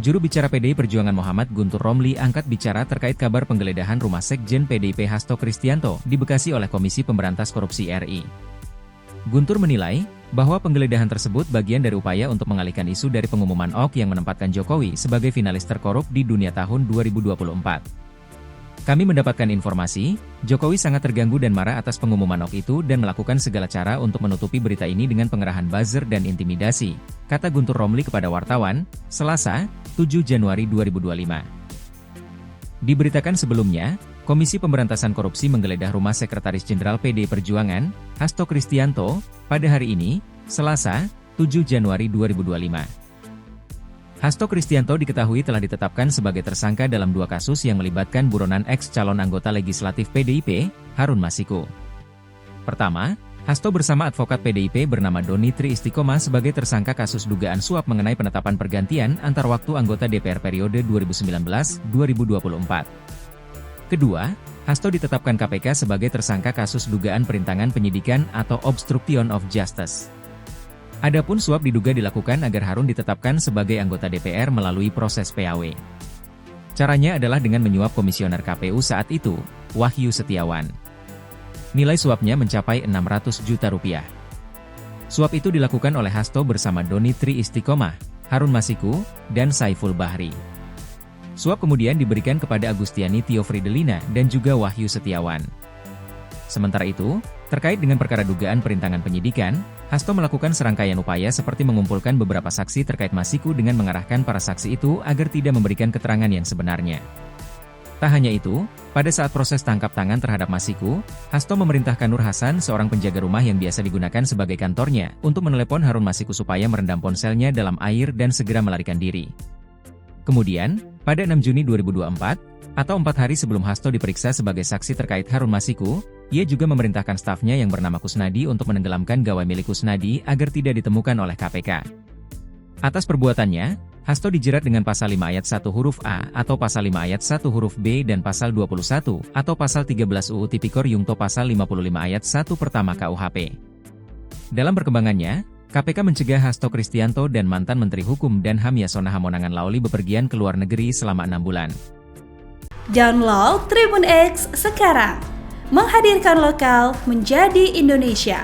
Juru bicara PDI Perjuangan Muhammad Guntur Romli angkat bicara terkait kabar penggeledahan rumah Sekjen PDIP Hasto Kristianto di Bekasi oleh Komisi Pemberantas Korupsi RI. Guntur menilai bahwa penggeledahan tersebut bagian dari upaya untuk mengalihkan isu dari pengumuman OK yang menempatkan Jokowi sebagai finalis terkorup di dunia tahun 2024. Kami mendapatkan informasi, Jokowi sangat terganggu dan marah atas pengumuman OK itu dan melakukan segala cara untuk menutupi berita ini dengan pengerahan buzzer dan intimidasi, kata Guntur Romli kepada wartawan, Selasa, 7 Januari 2025. Diberitakan sebelumnya, Komisi Pemberantasan Korupsi menggeledah rumah Sekretaris Jenderal PDI Perjuangan, Hasto Kristianto, pada hari ini, Selasa, 7 Januari 2025. Hasto Kristianto diketahui telah ditetapkan sebagai tersangka dalam 2 kasus yang melibatkan buronan ex-calon anggota legislatif PDIP, Harun Masiku. Pertama, Hasto bersama advokat PDIP bernama Doni Tri Istiqomah sebagai tersangka kasus dugaan suap mengenai penetapan pergantian antar waktu anggota DPR periode 2019-2024. Kedua, Hasto ditetapkan KPK sebagai tersangka kasus dugaan perintangan penyidikan atau obstruction of justice. Adapun suap diduga dilakukan agar Harun ditetapkan sebagai anggota DPR melalui proses PAW. Caranya adalah dengan menyuap komisioner KPU saat itu, Wahyu Setiawan. Nilai suapnya mencapai 600 juta rupiah. Suap itu dilakukan oleh Hasto bersama Doni Tri Istiqomah, Harun Masiku, dan Saiful Bahri. Suap kemudian diberikan kepada Agustiani Tio Fridelina dan juga Wahyu Setiawan. Sementara itu, terkait dengan perkara dugaan perintangan penyidikan, Hasto melakukan serangkaian upaya seperti mengumpulkan beberapa saksi terkait Masiku dengan mengarahkan para saksi itu agar tidak memberikan keterangan yang sebenarnya. Tak hanya itu, pada saat proses tangkap tangan terhadap Masiku, Hasto memerintahkan Nur Hasan, seorang penjaga rumah yang biasa digunakan sebagai kantornya, untuk menelepon Harun Masiku supaya merendam ponselnya dalam air dan segera melarikan diri. Kemudian, pada 6 Juni 2024, atau 4 hari sebelum Hasto diperiksa sebagai saksi terkait Harun Masiku, ia juga memerintahkan stafnya yang bernama Kusnadi untuk menenggelamkan gawai milik Kusnadi agar tidak ditemukan oleh KPK. Atas perbuatannya, Hasto dijerat dengan pasal 5 ayat 1 huruf A atau pasal 5 ayat 1 huruf B dan pasal 21 atau pasal 13 UU Tipikor Yungto pasal 55 ayat 1 pertama KUHP. Dalam perkembangannya, KPK mencegah Hasto Kristianto dan mantan Menteri Hukum dan HAM Yasona Hamonangan Laoli bepergian ke luar negeri selama 6 bulan. Download Tribun X sekarang, menghadirkan lokal menjadi Indonesia.